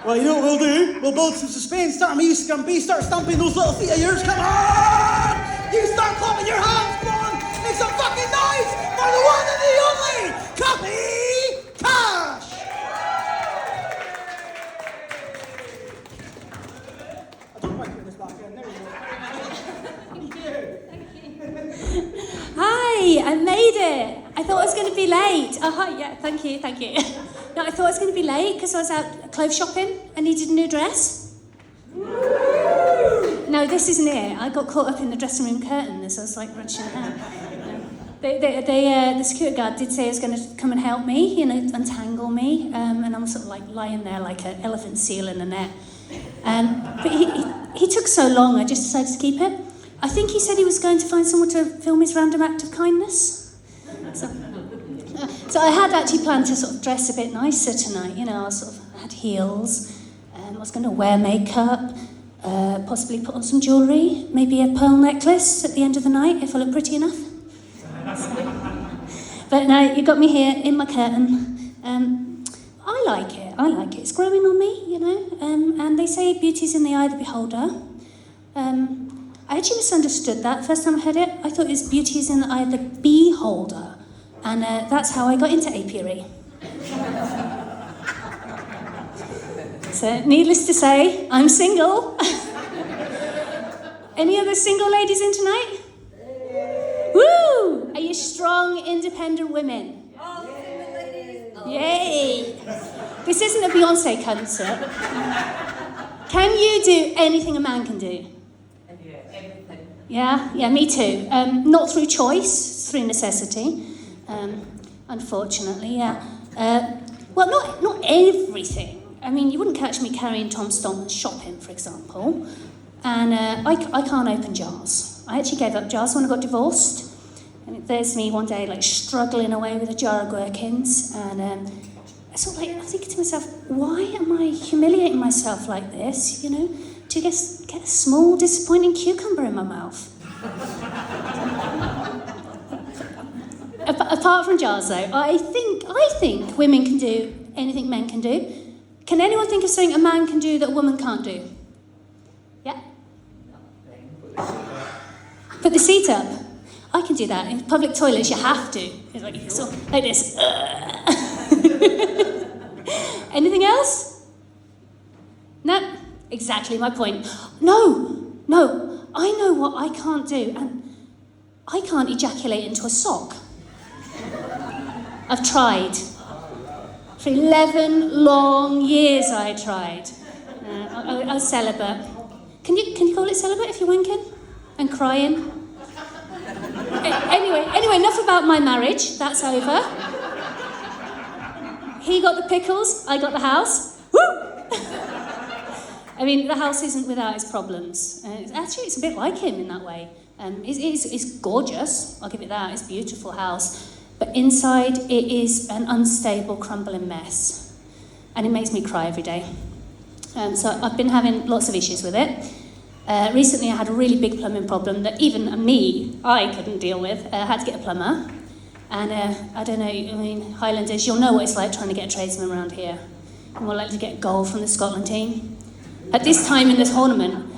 Well, you know what we'll do? We'll build some suspense. Start me, you scrumpy. Start stomping those little feet of yours. Come on! You start clapping your hands. Come on! Make some fucking noise for the one and the only Copy Cash! I don't mind putting this back in. There we go. Hi, I made it. I thought I was going to be late. Oh, hi, yeah, thank you. No, I thought I was going to be late because I was out clothes shopping and needed a new dress. No, this isn't it. I got caught up in the dressing room curtain as I was like wrenching out. The security guard did say he was going to come and help me, untangle me, and I'm sort of like lying there like an elephant seal in a net. But he took so long, I just decided to keep it. I think he said he was going to find someone to film his random act of kindness. So I had actually planned to sort of dress a bit nicer tonight. I sort of had heels. I was going to wear makeup, possibly put on some jewellery, maybe a pearl necklace at the end of the night if I look pretty enough. But no, you got me here in my curtain. I like it. It's growing on me, and they say beauty's in the eye of the beholder. I actually misunderstood that first time I heard it. I thought it was beauty is in the eye of the beholder. And that's how I got into apiary. So, needless to say, I'm single. Any other single ladies in tonight? Woo! Are you strong, independent women? All single ladies. Yay! This isn't a Beyonce concert. Can you do anything a man can do? Everything. Yeah, me too. Not through choice, through necessity. Unfortunately, yeah. Well, not everything. I mean, you wouldn't catch me carrying Tom Stonks shopping, for example. And I can't open jars. I actually gave up jars when I got divorced. And there's me one day, like, struggling away with a jar of gherkins. And I sort of like, I'm thinking to myself, why am I humiliating myself like this, to get a small, disappointing cucumber in my mouth? Apart from jars, though, I think women can do anything men can do. Can anyone think of something a man can do that a woman can't do? Yeah? Put the seat up. I can do that. In public toilets, you have to. It's like this. Anything else? No? Exactly my point. No. I know what I can't do, and I can't ejaculate into a sock. I've tried. For 11 long years I tried. I was celibate. Can you call it celibate if you're wanking and crying? Anyway, enough about my marriage. That's over. He got the pickles, I got the house. Woo! I mean, the house isn't without its problems. It's a bit like him in that way. It's gorgeous, I'll give it that. It's a beautiful house. But inside, it is an unstable, crumbling mess. And it makes me cry every day. So I've been having lots of issues with it. Recently, I had a really big plumbing problem that even I couldn't deal with. I had to get a plumber. And I don't know, Highlanders, you'll know what it's like trying to get a tradesman around here. You're more likely to get a goal from the Scotland team. At this time in this tournament,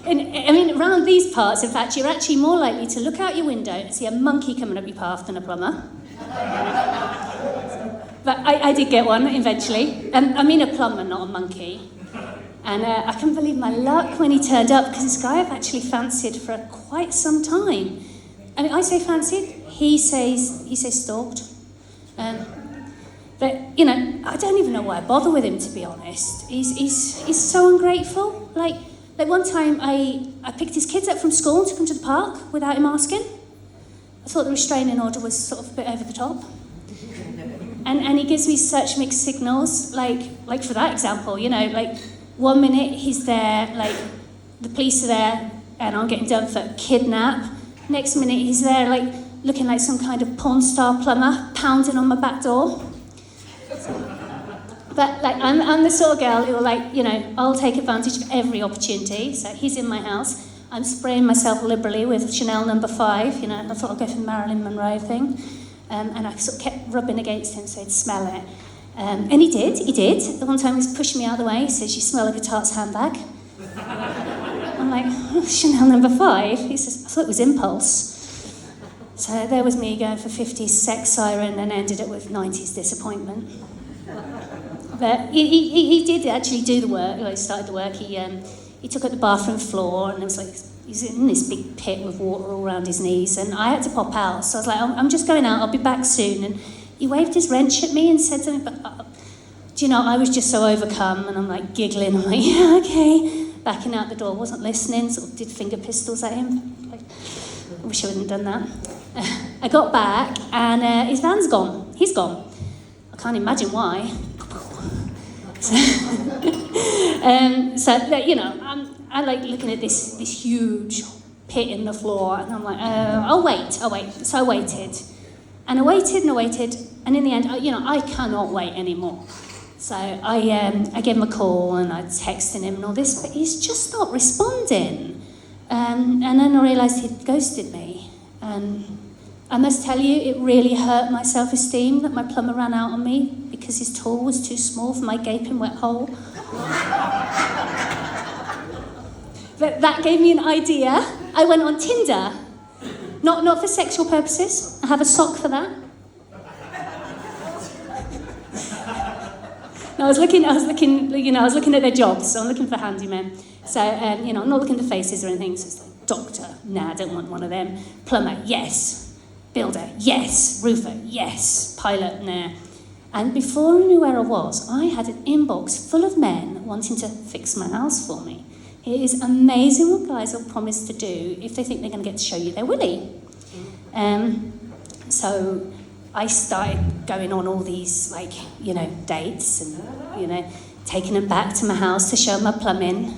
And around these parts, in fact, you're actually more likely to look out your window and see a monkey coming up your path than a plumber. But I did get one eventually. A plumber, not a monkey. And I couldn't believe my luck when he turned up, because this guy I've actually fancied for quite some time. I say fancied, he says stalked. But I don't even know why I bother with him, to be honest. He's so ungrateful. Like one time I picked his kids up from school to come to the park without him asking. I thought the restraining order was sort of a bit over the top. And he gives me such mixed signals, like for that example, 1 minute he's there, like the police are there and I'm getting done for kidnap. Next minute he's there, like looking like some kind of porn star plumber, pounding on my back door. But I'm the sort of girl who will I'll take advantage of every opportunity. So he's in my house. I'm spraying myself liberally with Chanel No. 5. I thought I'd go for the Marilyn Monroe thing. And I sort of kept rubbing against him so he'd smell it. And he did. The one time he was pushing me out of the way, he says, "You smell like a tart's handbag." I'm like, "Oh, Chanel number 5. He says, "I thought it was Impulse." So there was me going for 50s sex siren and ended it with 90s disappointment. But he did actually do the work. He started the work. He took out the bathroom floor, and it was like he's in this big pit with water all around his knees, and I had to pop out. So I was like, I'm just going out. I'll be back soon. And he waved his wrench at me and said something. But do you know, I was just so overcome, and I'm like giggling. I'm like, yeah, okay. Backing out the door, wasn't listening. Sort of did finger pistols at him. I wish I wouldn't have done that. I got back, and his van's gone. He's gone. I can't imagine why. So, you know, I like looking at this huge pit in the floor, and I'm like, I'll wait. So I waited, and I waited, and in the end, I cannot wait anymore. So I gave him a call, and I texted him and all this, but he's just not responding. And then I realised he'd ghosted me, and I must tell you, it really hurt my self-esteem that my plumber ran out on me because his tool was too small for my gaping wet hole. But that gave me an idea. I went on Tinder, not for sexual purposes. I have a sock for that. No, I was looking at their jobs. So I'm looking for handymen. So I'm not looking for faces or anything. So it's like, doctor, nah, I don't want one of them. Plumber, yes. Builder, yes. Roofer, yes. Pilot, nah. And before I knew where I was, I had an inbox full of men wanting to fix my house for me. It is amazing what guys will promise to do if they think they're going to get to show you their willy. So I started going on all these, dates and, taking them back to my house to show my plumbing.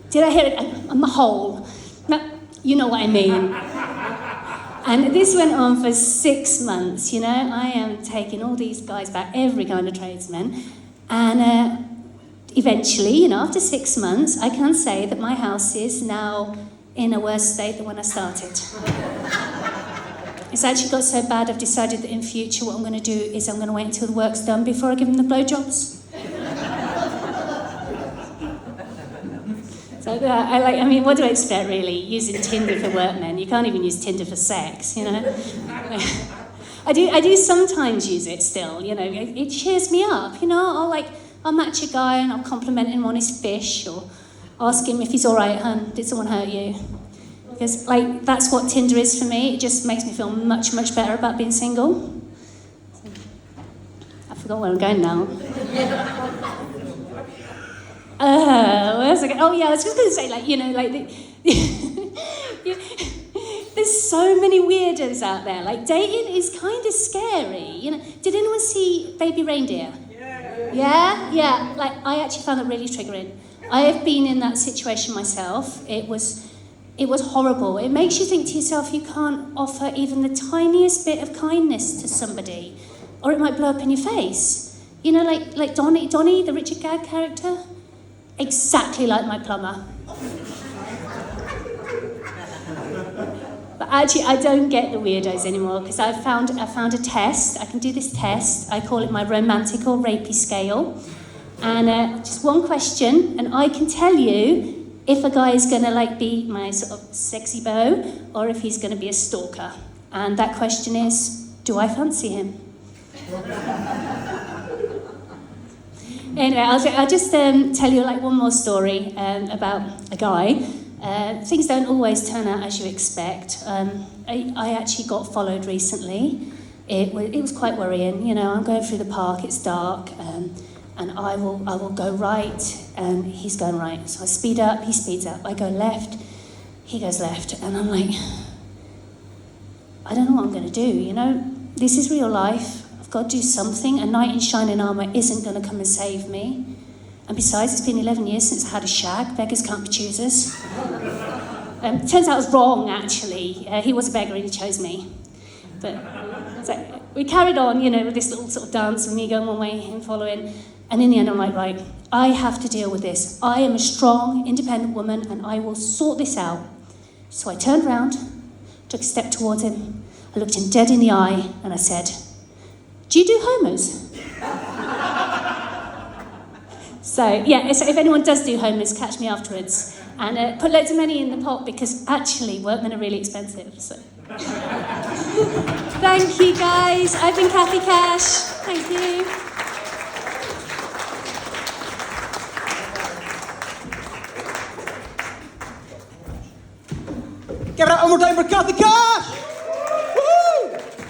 Did I hear it? I'm a hole. No, you know what I mean. And this went on for 6 months, I am taking all these guys back, every kind of tradesman. And eventually, after 6 months, I can say that my house is now in a worse state than when I started. It's actually got so bad, I've decided that in future what I'm going to do is I'm going to wait until the work's done before I give them the blowjobs. So, what do I expect, really? Using Tinder for workmen. You can't even use Tinder for sex, I do sometimes use it still, It cheers me up, I'll match a guy and I'll compliment him on his fish or ask him if he's all right, hun, did someone hurt you? Because, that's what Tinder is for me. It just makes me feel much, much better about being single. I forgot where I'm going now. Where's I going? Oh, yeah, I was just going to say, there's so many weirdos out there. Dating is kind of scary. Did anyone see Baby Reindeer? Yeah? I actually found that really triggering. I have been in that situation myself. It was horrible. It makes you think to yourself you can't offer even the tiniest bit of kindness to somebody, or it might blow up in your face. Like Donnie, the Richard Gere character. Exactly like my plumber. But actually, I don't get the weirdos anymore because I found a test. I can do this test. I call it my romantic or rapey scale. And just one question, and I can tell you if a guy is going to be my sort of sexy beau or if he's going to be a stalker. And that question is, do I fancy him? Anyway, I'll just tell you one more story about a guy. Things don't always turn out as you expect. I actually got followed recently. It was quite worrying. I'm going through the park, it's dark, and I will go right, and he's going right. So I speed up, he speeds up. I go left, he goes left, and I'm like, I don't know what I'm going to do. This is real life. I've got to do something. A knight in shining armour isn't going to come and save me. And besides, it's been 11 years since I had a shag. Beggars can't be choosers. Turns out I was wrong, actually. He was a beggar and he chose me. But so we carried on, with this little sort of dance of me going one way, him following. And in the end, I'm like, right, I have to deal with this. I am a strong, independent woman and I will sort this out. So I turned round, took a step towards him. I looked him dead in the eye and I said, Do you do homers? So, yeah, so if anyone does do homers, catch me afterwards. And put loads of money in the pot because actually workmen are really expensive. So. Thank you, guys. I've been Kathy Cash. Thank you. Give it up one more time for Kathy Cash!